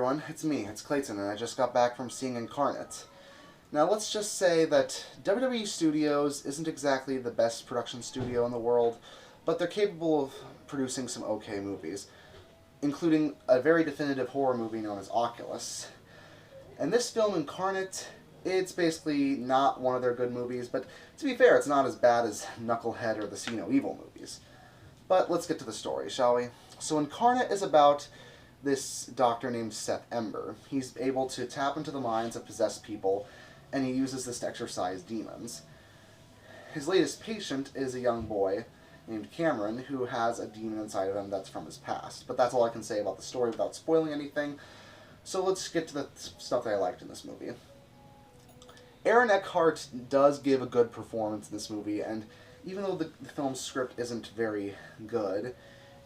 everyone, it's me, it's Clayton, and I just got back from seeing Incarnate. Now let's just say that WWE Studios isn't exactly the best production studio in the world, but they're capable of producing some okay movies, including a very definitive horror movie known as Oculus. And this film, Incarnate, it's basically not one of their good movies, but to be fair, it's not as bad as Knucklehead or the See No Evil movies. But let's get to the story, shall we? So Incarnate is about this doctor named Seth Ember. He's able to tap into the minds of possessed people, and he uses this to exorcise demons. His latest patient is a young boy named Cameron, who has a demon inside of him that's from his past. But that's all I can say about the story without spoiling anything. So let's get to the stuff that I liked in this movie. Aaron Eckhart does give a good performance in this movie, and even though the film's script isn't very good,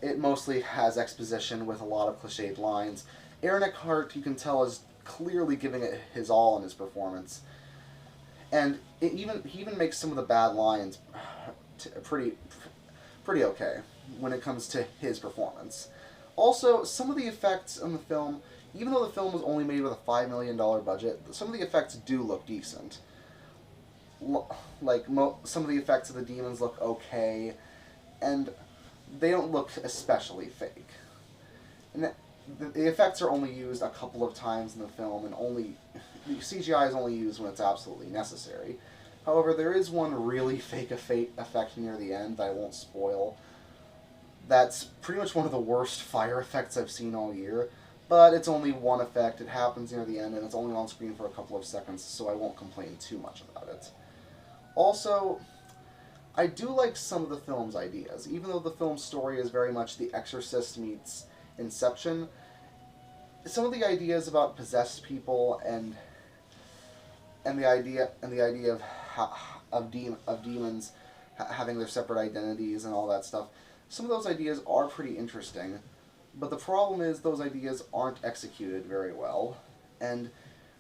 it mostly has exposition with a lot of cliched lines. Aaron Eckhart, you can tell, is clearly giving it his all in his performance. And he even makes some of the bad lines pretty okay when it comes to his performance. Also, some of the effects in the film, even though the film was only made with a $5 million budget, some of the effects do look decent. Some of the effects of the demons look okay, and they don't look especially fake. And the effects are only used a couple of times in the film, and the CGI is only used when it's absolutely necessary. However, there is one really fake effect near the end that I won't spoil. That's pretty much one of the worst fire effects I've seen all year, but it's only one effect. It happens near the end, and it's only on screen for a couple of seconds, so I won't complain too much about it. Also, I do like some of the film's ideas. Even though the film's story is very much The Exorcist meets Inception, some of the ideas about possessed people and the idea of demons having their separate identities and all that stuff, some of those ideas are pretty interesting. But the problem is those ideas aren't executed very well. And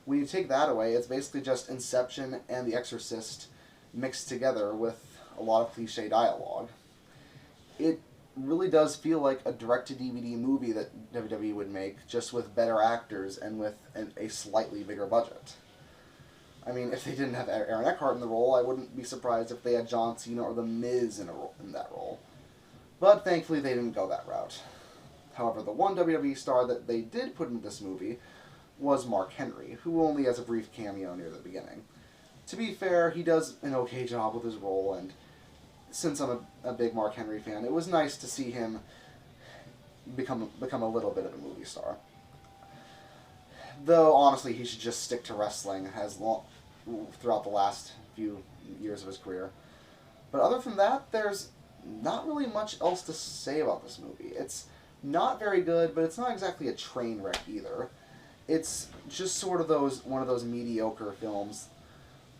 when you take that away, it's basically just Inception and The Exorcist mixed together with a lot of cliche dialogue. It really does feel like a direct-to-DVD movie that WWE would make, just with better actors and with a slightly bigger budget. I mean, if they didn't have Aaron Eckhart in the role, I wouldn't be surprised if they had John Cena or The Miz in that role. But thankfully they didn't go that route. However, the one WWE star that they did put in this movie was Mark Henry, who only has a brief cameo near the beginning. To be fair, he does an okay job with his role, and since I'm a big Mark Henry fan, it was nice to see him become a little bit of a movie star. Though, honestly, he should just stick to wrestling throughout the last few years of his career. But other than that, there's not really much else to say about this movie. It's not very good, but it's not exactly a train wreck either. It's just sort of one of those mediocre films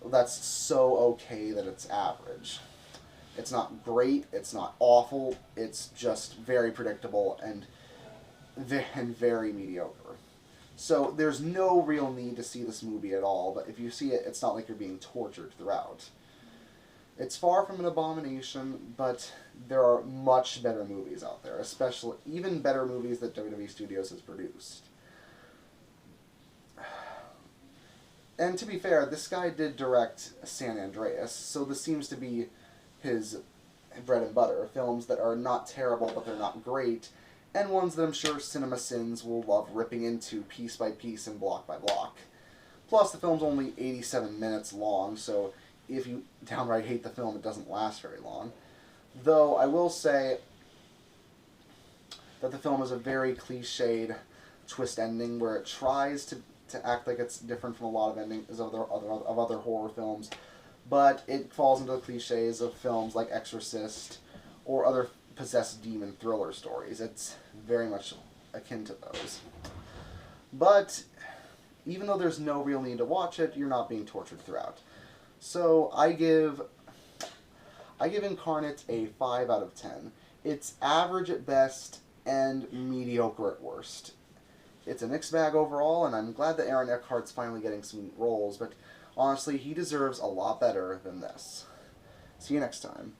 that's so okay that it's average. It's not great, it's not awful, it's just very predictable and very mediocre. So there's no real need to see this movie at all, but if you see it, it's not like you're being tortured throughout. It's far from an abomination, but there are much better movies out there, especially even better movies that WWE Studios has produced. And to be fair, this guy did direct San Andreas, so this seems to be his bread and butter. Films that are not terrible, but they're not great, and ones that I'm sure CinemaSins will love ripping into piece by piece and block by block. Plus, the film's only 87 minutes long, so if you downright hate the film, it doesn't last very long. Though, I will say that the film is a very cliched twist ending, where it tries to act like it's different from a lot of endings of other horror films, but it falls into the cliches of films like Exorcist or other possessed demon thriller stories. It's very much akin to those. But even though there's no real need to watch it, you're not being tortured throughout. So I give Incarnate a 5 out of 10. It's average at best and mediocre at worst. It's a mixed bag overall, and I'm glad that Aaron Eckhart's finally getting some roles, but honestly, he deserves a lot better than this. See you next time.